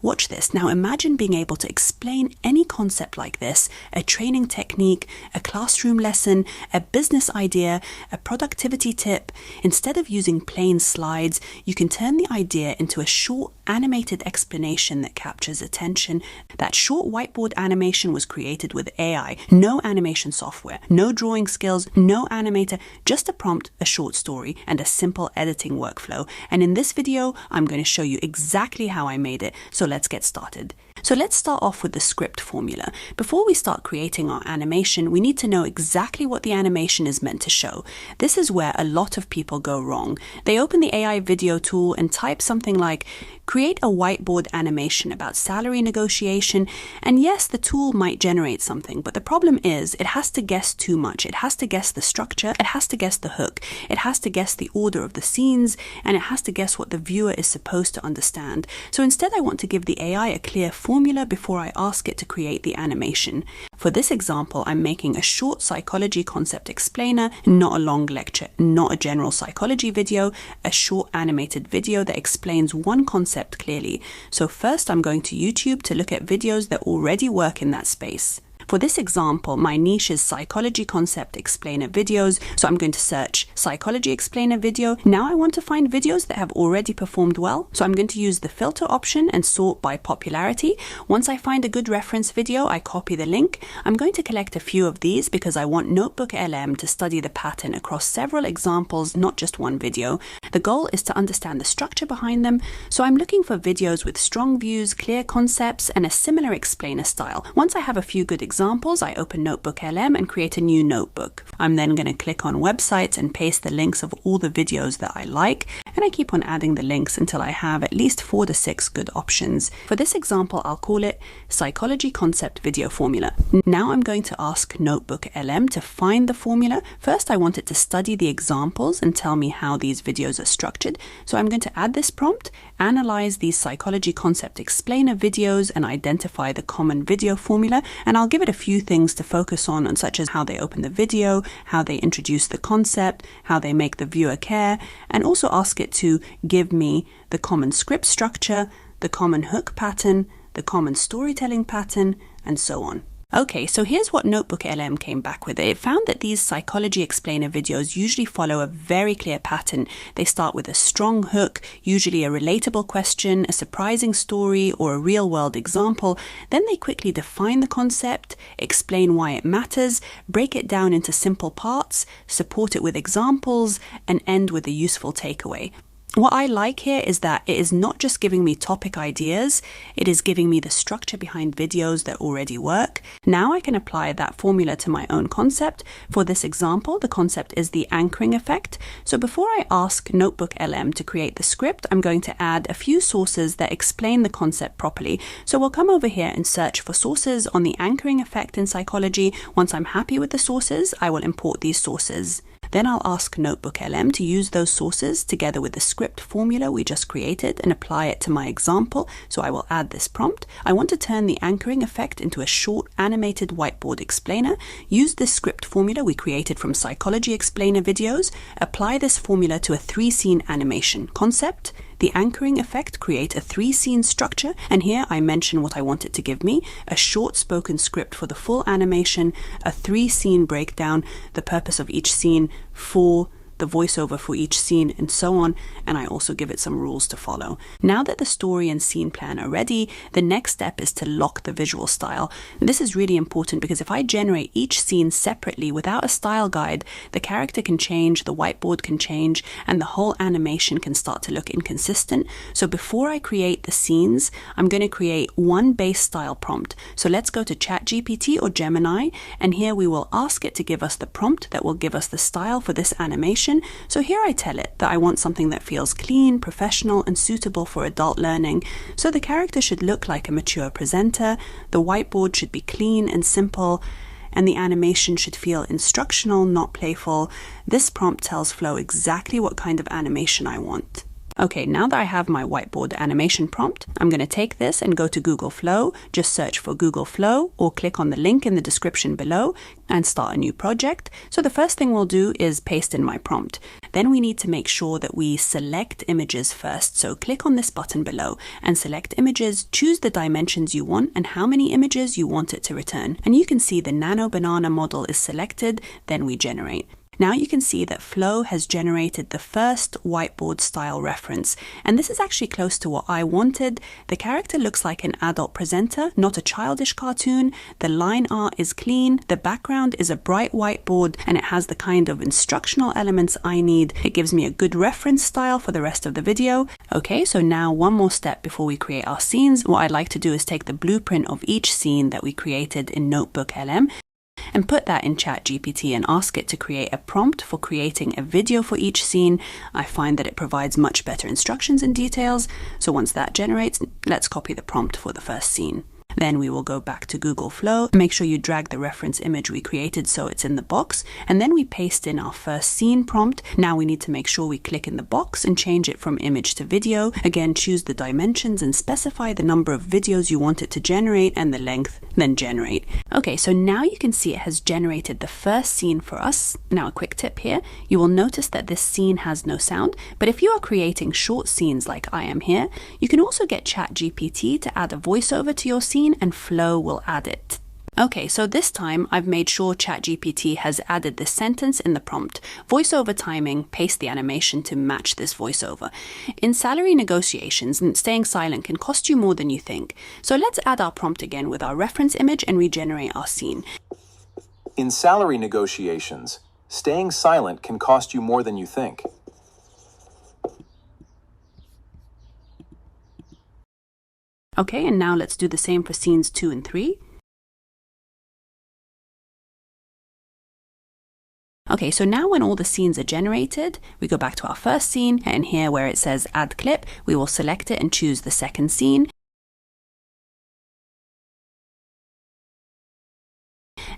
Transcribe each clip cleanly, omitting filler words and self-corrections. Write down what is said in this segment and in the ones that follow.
Watch this. Now imagine being able to explain any concept like this, a training technique, a classroom lesson, a business idea, a productivity tip. Instead of using plain slides, you can turn the idea into a short animated explanation that captures attention. That short whiteboard animation was created with AI. No animation software, no drawing skills, no animator, just a prompt, a short story, and a simple editing workflow. And in this video, I'm going to show you exactly how I made it. So let's get started. So let's start off with the script formula. Before we start creating our animation, we need to know exactly what the animation is meant to show. This is where a lot of people go wrong. They open the AI video tool and type something like, create a whiteboard animation about salary negotiation, and yes, the tool might generate something, but the problem is it has to guess too much. It has to guess the structure, it has to guess the hook, it has to guess the order of the scenes, and it has to guess what the viewer is supposed to understand. So instead, I want to give the AI a clear formula before I ask it to create the animation. For this example, I'm making a short psychology concept explainer, not a long lecture, not a general psychology video, a short animated video that explains one concept clearly. So first I'm going to YouTube to look at videos that already work in that space. For this example, my niche is psychology concept explainer videos, so I'm going to search psychology explainer video. Now I want to find videos that have already performed well, so I'm going to use the filter option and sort by popularity. Once I find a good reference video, I copy the link. I'm going to collect a few of these because I want NotebookLM to study the pattern across several examples, not just one video. The goal is to understand the structure behind them, so I'm looking for videos with strong views, clear concepts, and a similar explainer style. Once I have a few good examples, I open NotebookLM and create a new notebook. I'm then going to click on websites and paste the links of all the videos that I like, and I keep on adding the links until I have at least 4 to 6 good options. For this example, I'll call it Psychology Concept Video Formula. Now I'm going to ask NotebookLM to find the formula. First, I want it to study the examples and tell me how these videos are structured. So I'm going to add this prompt, analyze these psychology concept explainer videos and identify the common video formula, and I'll give it a few things to focus on such as how they open the video, how they introduce the concept, how they make the viewer care, and also ask it to give me the common script structure, the common hook pattern, the common storytelling pattern, and so on. Okay, so here's what NotebookLM came back with. It found that these psychology explainer videos usually follow a very clear pattern. They start with a strong hook, usually a relatable question, a surprising story, or a real-world example. Then they quickly define the concept, explain why it matters, break it down into simple parts, support it with examples, and end with a useful takeaway. What I like here is that it is not just giving me topic ideas, it is giving me the structure behind videos that already work. Now I can apply that formula to my own concept. For this example, the concept is the anchoring effect. So before I ask NotebookLM to create the script, I'm going to add a few sources that explain the concept properly. So we'll come over here and search for sources on the anchoring effect in psychology. Once I'm happy with the sources, I will import these sources. Then I'll ask NotebookLM to use those sources together with the script formula we just created and apply it to my example. So I will add this prompt. I want to turn the anchoring effect into a short animated whiteboard explainer. Use this script formula we created from psychology explainer videos. Apply this formula to a 3-scene animation concept. The anchoring effect create a 3-scene structure, and here I mention what I want it to give me, a short spoken script for the full animation, a 3-scene breakdown, the purpose of each scene, the voiceover for each scene, and so on, and I also give it some rules to follow. Now that the story and scene plan are ready, the next step is to lock the visual style. This is really important because if I generate each scene separately without a style guide, the character can change, the whiteboard can change, and the whole animation can start to look inconsistent. So before I create the scenes, I'm going to create one base style prompt. So let's go to ChatGPT or Gemini, and here we will ask it to give us the prompt that will give us the style for this animation. So here I tell it that I want something that feels clean, professional, and suitable for adult learning. So the character should look like a mature presenter, the whiteboard should be clean and simple, and the animation should feel instructional, not playful. This prompt tells Flow exactly what kind of animation I want. Okay, now that I have my whiteboard animation prompt, I'm going to take this and go to Google Flow, just search for Google Flow or click on the link in the description below and start a new project. So the first thing we'll do is paste in my prompt. Then we need to make sure that we select images first. So click on this button below and select images, choose the dimensions you want and how many images you want it to return. And you can see the nano banana model is selected, then we generate. Now you can see that Flow has generated the first whiteboard style reference, and this is actually close to what I wanted. The character looks like an adult presenter, not a childish cartoon. The line art is clean, the background is a bright whiteboard, and it has the kind of instructional elements I need. It gives me a good reference style for the rest of the video. Okay, so now one more step before we create our scenes. What I'd like to do is take the blueprint of each scene that we created in NotebookLM and put that in ChatGPT and ask it to create a prompt for creating a video for each scene. I find that it provides much better instructions and details. So once that generates, let's copy the prompt for the first scene. Then we will go back to Google Flow. Make sure you drag the reference image we created so it's in the box. And then we paste in our first scene prompt. Now we need to make sure we click in the box and change it from image to video. Again, choose the dimensions and specify the number of videos you want it to generate and the length, then generate. Okay, so now you can see it has generated the first scene for us. Now a quick tip here. You will notice that this scene has no sound, but if you are creating short scenes like I am here, you can also get ChatGPT to add a voiceover to your scene and Flow will add it. Okay, so this time I've made sure ChatGPT has added this sentence in the prompt. Voiceover timing, paste the animation to match this voiceover. In salary negotiations, staying silent can cost you more than you think. So let's add our prompt again with our reference image and regenerate our scene. In salary negotiations, staying silent can cost you more than you think. Okay, and now let's do the same for scenes 2 and 3. Okay, so now when all the scenes are generated, we go back to our first scene, and here where it says add clip, we will select it and choose the second scene.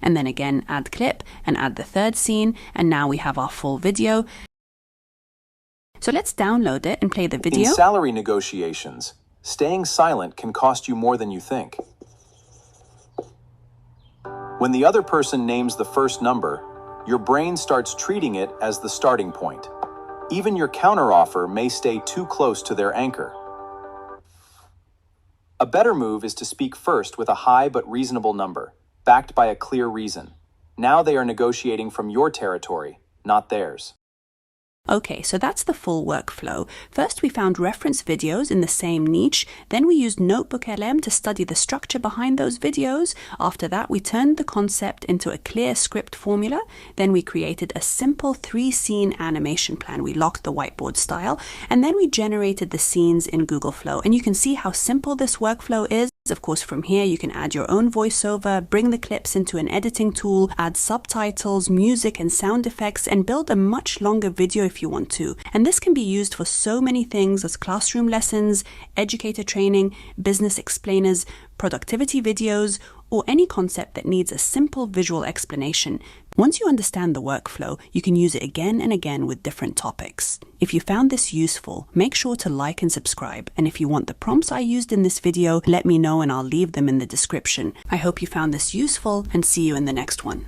And then again, add clip and add the third scene, and now we have our full video. So let's download it and play the video. In salary negotiations, staying silent can cost you more than you think. When the other person names the first number, your brain starts treating it as the starting point. Even your counteroffer may stay too close to their anchor. A better move is to speak first with a high but reasonable number, backed by a clear reason. Now they are negotiating from your territory, not theirs. Okay, so that's the full workflow. First, we found reference videos in the same niche. Then we used NotebookLM to study the structure behind those videos. After that, we turned the concept into a clear script formula. Then we created a simple 3-scene animation plan. We locked the whiteboard style, and then we generated the scenes in Google Flow. And you can see how simple this workflow is. Of course, from here, you can add your own voiceover, bring the clips into an editing tool, add subtitles, music, and sound effects, and build a much longer video if you want to. And this can be used for so many things as classroom lessons, educator training, business explainers, productivity videos, or any concept that needs a simple visual explanation. Once you understand the workflow, you can use it again and again with different topics. If you found this useful, make sure to like and subscribe. And if you want the prompts I used in this video, let me know and I'll leave them in the description. I hope you found this useful and see you in the next one.